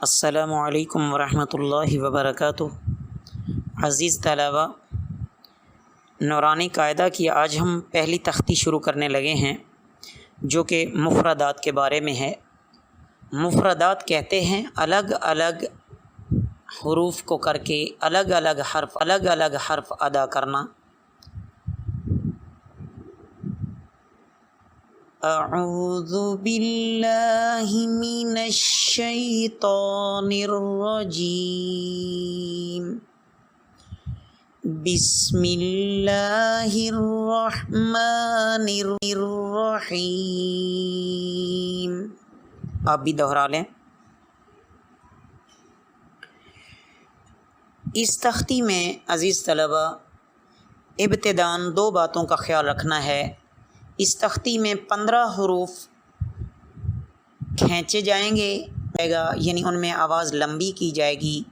السلام علیکم ورحمۃ اللہ وبرکاتہ۔ عزیز طلباء، نورانی قاعدہ کی آج ہم پہلی تختی شروع کرنے لگے ہیں جو کہ مفردات کے بارے میں ہے۔ مفردات کہتے ہیں الگ الگ حروف کو کر کے الگ الگ حرف ادا کرنا۔ اعوذ باللہ من الشیطان الرجیم، بسم اللہ الرحمن الرحیم۔ آپ بھی دوہرا لیں۔ اس تختی میں عزیز طلباء ابتداً دو باتوں کا خیال رکھنا ہے۔ اس تختی میں 15 حروف کھینچے جائیں گے، یعنی ان میں آواز لمبی کی جائے گی،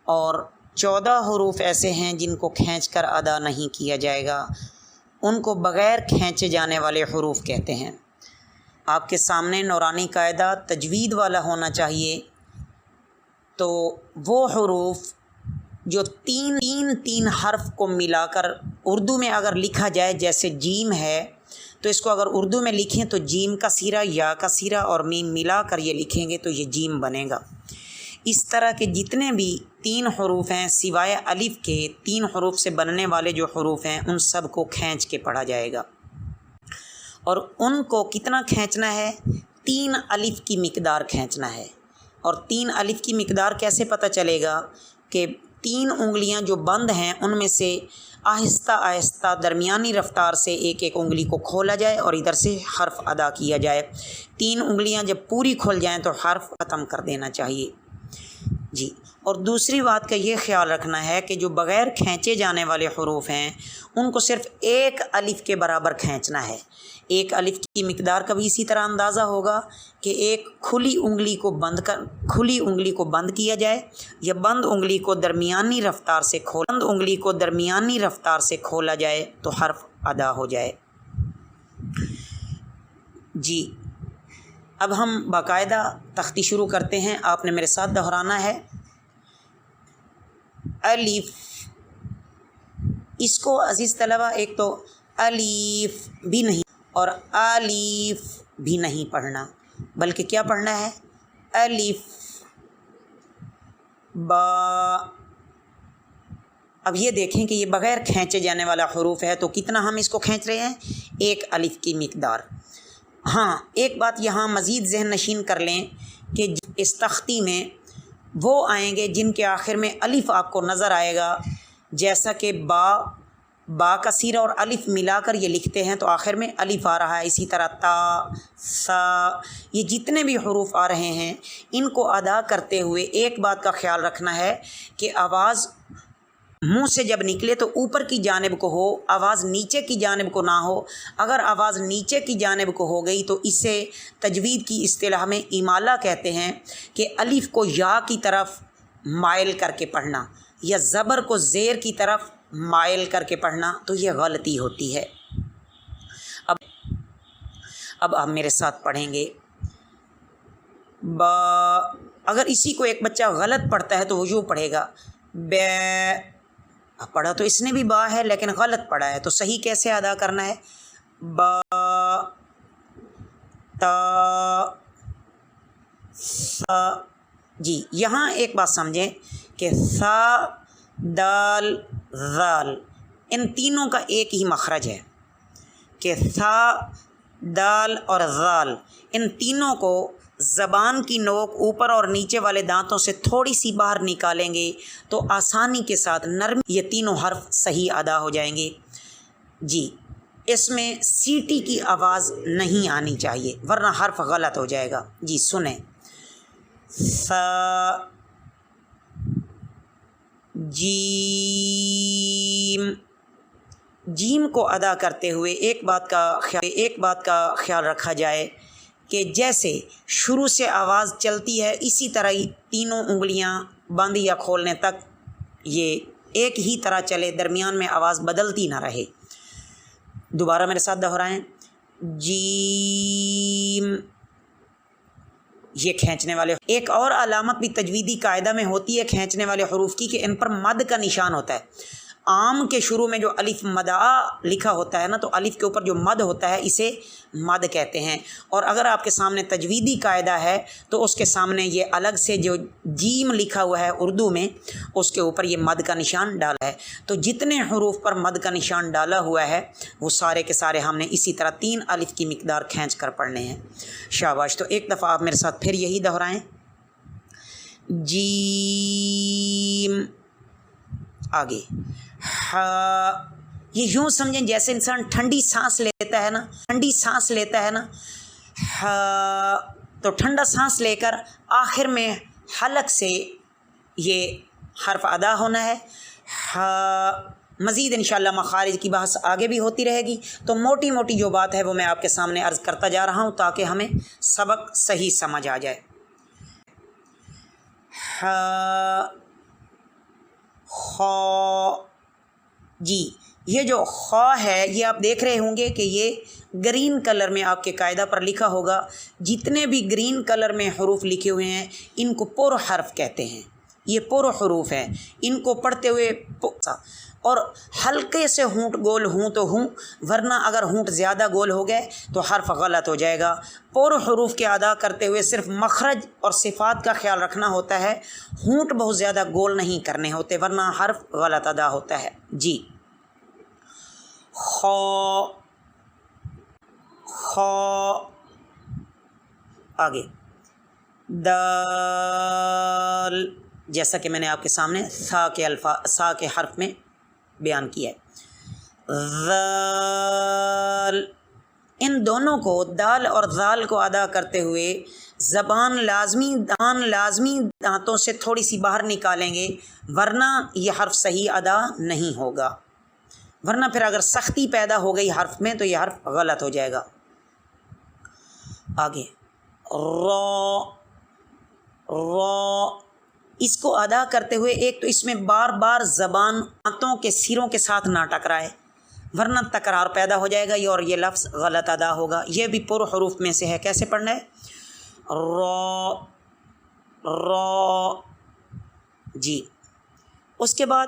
اور 14 حروف ایسے ہیں جن کو کھینچ کر ادا نہیں کیا جائے گا، ان کو بغیر کھینچے جانے والے حروف کہتے ہیں۔ آپ کے سامنے نورانی قاعدہ تجوید والا ہونا چاہیے، تو وہ حروف جو تین حرف کو ملا کر اردو میں اگر لکھا جائے، جیسے جیم ہے تو اس کو اگر اردو میں لکھیں تو جیم کا سیرہ، یا کا سیرہ اور میم ملا کر یہ لکھیں گے تو یہ جیم بنے گا۔ اس طرح کے جتنے بھی 3 حروف ہیں سوائے الف کے، 3 حروف سے بننے والے جو حروف ہیں ان سب کو کھینچ کے پڑھا جائے گا۔ اور ان کو کتنا کھینچنا ہے؟ 3 الف کی مقدار کھینچنا ہے۔ اور 3 الف کی مقدار کیسے پتہ چلے گا؟ کہ 3 انگلیاں جو بند ہیں ان میں سے آہستہ آہستہ درمیانی رفتار سے ایک ایک انگلی کو کھولا جائے اور ادھر سے حرف ادا کیا جائے۔ 3 انگلیاں جب پوری کھل جائیں تو حرف ختم کر دینا چاہیے جی۔ اور دوسری بات کا یہ خیال رکھنا ہے کہ جو بغیر کھینچے جانے والے حروف ہیں ان کو صرف 1 الف کے برابر کھینچنا ہے۔ 1 الف کی مقدار کا بھی اسی طرح اندازہ ہوگا کہ ایک کھلی انگلی کو بند کیا جائے، یا بند انگلی کو درمیانی رفتار سے کھولا جائے تو حرف ادا ہو جائے جی۔ اب ہم باقاعدہ تختی شروع کرتے ہیں۔ آپ نے میرے ساتھ دہرانا ہے الف۔ اس کو عزیز طلبہ ایک تو الف بھی نہیں اور الف بھی نہیں پڑھنا، بلکہ کیا پڑھنا ہے؟ الف با۔ اب یہ دیکھیں کہ یہ بغیر کھینچے جانے والا حروف ہے، تو کتنا ہم اس کو کھینچ رہے ہیں؟ 1 الف کی مقدار۔ ہاں، ایک بات یہاں مزید ذہن نشین کر لیں کہ اس تختی میں وہ آئیں گے جن کے آخر میں الف آپ کو نظر آئے گا، جیسا کہ با کا سیرہ اور الف ملا کر یہ لکھتے ہیں تو آخر میں الف آ رہا ہے۔ اسی طرح تا، سا، یہ جتنے بھی حروف آ رہے ہیں ان کو ادا کرتے ہوئے ایک بات کا خیال رکھنا ہے کہ آواز منہ سے جب نکلے تو اوپر کی جانب کو ہو، آواز نیچے کی جانب کو نہ ہو۔ اگر آواز نیچے کی جانب کو ہو گئی تو اسے تجوید کی اصطلاح میں امالہ کہتے ہیں، کہ الف کو یا کی طرف مائل کر کے پڑھنا یا زبر کو زیر کی طرف مائل کر کے پڑھنا، تو یہ غلطی ہوتی ہے۔ اب آپ میرے ساتھ پڑھیں گے با۔ اگر اسی کو ایک بچہ غلط پڑھتا ہے تو وہ یوں پڑھے گا بے۔ پڑھا تو اس نے بھی با ہے لیکن غلط پڑھا ہے، تو صحیح کیسے ادا کرنا ہے؟ با تا سا جی۔ یہاں ایک بات سمجھیں کہ سا، دال، ذال، ان تینوں کا ایک ہی مخرج ہے، کہ سا، دال اور ذال ان تینوں کو زبان کی نوک اوپر اور نیچے والے دانتوں سے تھوڑی سی باہر نکالیں گے تو آسانی کے ساتھ نرمی یہ تینوں حرف صحیح ادا ہو جائیں گے جی۔ اس میں سیٹی کی آواز نہیں آنی چاہیے ورنہ حرف غلط ہو جائے گا جی۔ سنیں، سا، جیم۔ جیم کو ادا کرتے ہوئے ایک بات کا خیال رکھا جائے کہ جیسے شروع سے آواز چلتی ہے اسی طرح ہی تینوں انگلیاں بند یا کھولنے تک یہ ایک ہی طرح چلے، درمیان میں آواز بدلتی نہ رہے۔ دوبارہ میرے ساتھ دہرائیں، جیم، یہ کھینچنے والے ایک اور علامت بھی تجویدی قاعدہ میں ہوتی ہے کھینچنے والے حروف کی کہ ان پر مد کا نشان ہوتا ہے۔ عام کے شروع میں جو الف مدآ لکھا ہوتا ہے نا، تو الف کے اوپر جو مد ہوتا ہے اسے مد کہتے ہیں، اور اگر آپ کے سامنے تجویدی قاعدہ ہے تو اس کے سامنے یہ الگ سے جو جیم لکھا ہوا ہے اردو میں، اس کے اوپر یہ مد کا نشان ڈالا ہے۔ تو جتنے حروف پر مد کا نشان ڈالا ہوا ہے وہ سارے کے سارے ہم نے اسی طرح 3 الف کی مقدار کھینچ کر پڑھنے ہیں۔ شاباش، تو ایک دفعہ آپ میرے ساتھ پھر یہی دہرائیں، جیم، آگے ہا۔ یہ یوں سمجھیں جیسے انسان ٹھنڈی سانس لیتا ہے نا، ٹھنڈی سانس لیتا ہے نا، ہا، تو ٹھنڈا سانس لے کر آخر میں حلق سے یہ حرف ادا ہونا ہے، ہا۔ مزید انشاءاللہ مخارج کی بحث آگے بھی ہوتی رہے گی، تو موٹی موٹی جو بات ہے وہ میں آپ کے سامنے عرض کرتا جا رہا ہوں تاکہ ہمیں سبق صحیح سمجھ آ جائے۔ ہا، خا، جی یہ جو خا ہے یہ آپ دیکھ رہے ہوں گے کہ یہ گرین کلر میں آپ کے قاعدہ پر لکھا ہوگا۔ جتنے بھی گرین کلر میں حروف لکھے ہوئے ہیں ان کو پر حرف کہتے ہیں، یہ پر حروف ہیں، ان کو پڑھتے ہوئے اور ہلکے سے ہونٹ گول ہوں تو ہوں، ورنہ اگر ہونٹ زیادہ گول ہو گئے تو حرف غلط ہو جائے گا۔ پر حروف کے ادا کرتے ہوئے صرف مخرج اور صفات کا خیال رکھنا ہوتا ہے، ہونٹ بہت زیادہ گول نہیں کرنے ہوتے ورنہ حرف غلط ادا ہوتا ہے۔ جی خا، خا، آگے دال، جیسا کہ میں نے آپ کے سامنے سا کے حرف میں بیان کیا ہے، ذال۔ ان دونوں کو دال اور ذال کو ادا کرتے ہوئے زبان لازمی دانتوں سے تھوڑی سی باہر نکالیں گے، ورنہ یہ حرف صحیح ادا نہیں ہوگا، ورنہ پھر اگر سختی پیدا ہو گئی حرف میں تو یہ حرف غلط ہو جائے گا۔ آگے را، را، اس کو ادا کرتے ہوئے ایک تو اس میں بار بار زبان دانتوں کے سروں کے ساتھ نہ ٹکرائے ورنہ تکرار پیدا ہو جائے گا اور یہ لفظ غلط ادا ہوگا۔ یہ بھی پر حروف میں سے ہے، کیسے پڑھنا ہے؟ را، را، جی۔ اس کے بعد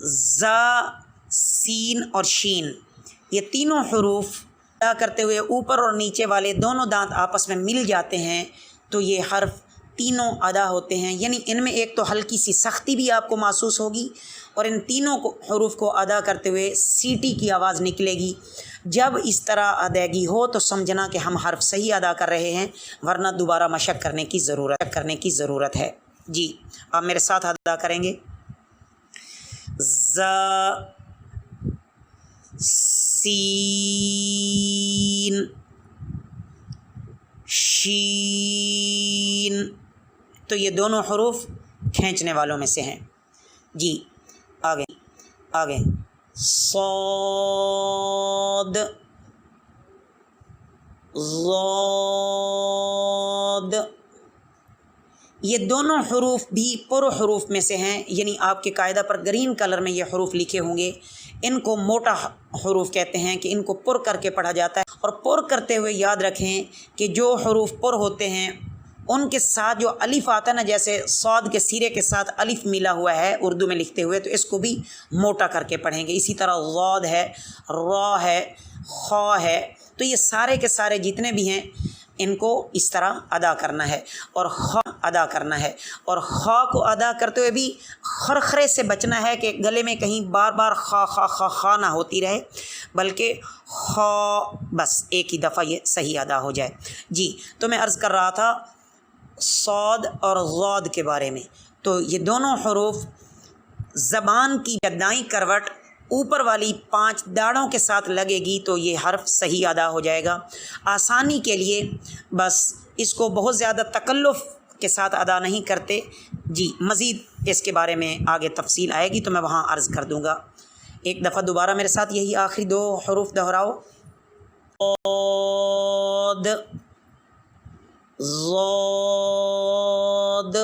زا، سین اور شین، یہ تینوں حروف ادا کرتے ہوئے اوپر اور نیچے والے دونوں دانت آپس میں مل جاتے ہیں تو یہ حرف تینوں ادا ہوتے ہیں، یعنی ان میں ایک تو ہلکی سی سختی بھی آپ کو محسوس ہوگی اور ان تینوں حروف کو ادا کرتے ہوئے سیٹی کی آواز نکلے گی۔ جب اس طرح ادائیگی ہو تو سمجھنا کہ ہم حرف صحیح ادا کر رہے ہیں، ورنہ دوبارہ مشق کرنے کی ضرورت ہے۔ جی آپ میرے ساتھ ادا کریں گے، ز، سین، شین، تو یہ دونوں حروف کھینچنے والوں میں سے ہیں۔ جی آگے صاد، ضاد، یہ دونوں حروف بھی پر حروف میں سے ہیں، یعنی آپ کے قاعدہ پر گرین کلر میں یہ حروف لکھے ہوں گے۔ ان کو موٹا حروف کہتے ہیں کہ ان کو پر کر کے پڑھا جاتا ہے، اور پر کرتے ہوئے یاد رکھیں کہ جو حروف پر ہوتے ہیں ان کے ساتھ جو الف آتا ہے نا، جیسے صاد کے سیرے کے ساتھ الف ملا ہوا ہے اردو میں لکھتے ہوئے، تو اس کو بھی موٹا کر کے پڑھیں گے۔ اسی طرح ضاد ہے، را ہے، خا ہے، تو یہ سارے کے سارے جتنے بھی ہیں ان کو اس طرح ادا کرنا ہے اور خا ادا کرنا ہے، اور خا کو ادا کرتے ہوئے بھی خرخرے سے بچنا ہے کہ گلے میں کہیں بار بار خا خا خا خا نہ ہوتی رہے، بلکہ خا بس ایک ہی دفعہ یہ صحیح ادا ہو جائے۔ جی تو میں عرض کر رہا تھا صاد اور ضاد کے بارے میں، تو یہ دونوں حروف زبان کی دائیں کروٹ اوپر والی 5 داڑھوں کے ساتھ لگے گی تو یہ حرف صحیح ادا ہو جائے گا۔ آسانی کے لیے بس اس کو بہت زیادہ تکلف کے ساتھ ادا نہیں کرتے۔ جی مزید اس کے بارے میں آگے تفصیل آئے گی تو میں وہاں عرض کر دوں گا۔ ایک دفعہ دوبارہ میرے ساتھ یہی آخری 2 حروف دہراؤ، ضاد، ضاد۔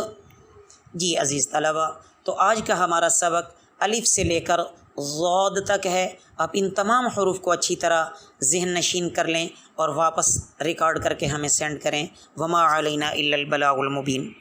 جی عزیز طلبہ، تو آج کا ہمارا سبق الف سے لے کر ضاد تک ہے، آپ ان تمام حروف کو اچھی طرح ذہن نشین کر لیں اور واپس ریکارڈ کر کے ہمیں سینڈ کریں۔ وما علینا الا البلاغ المبین۔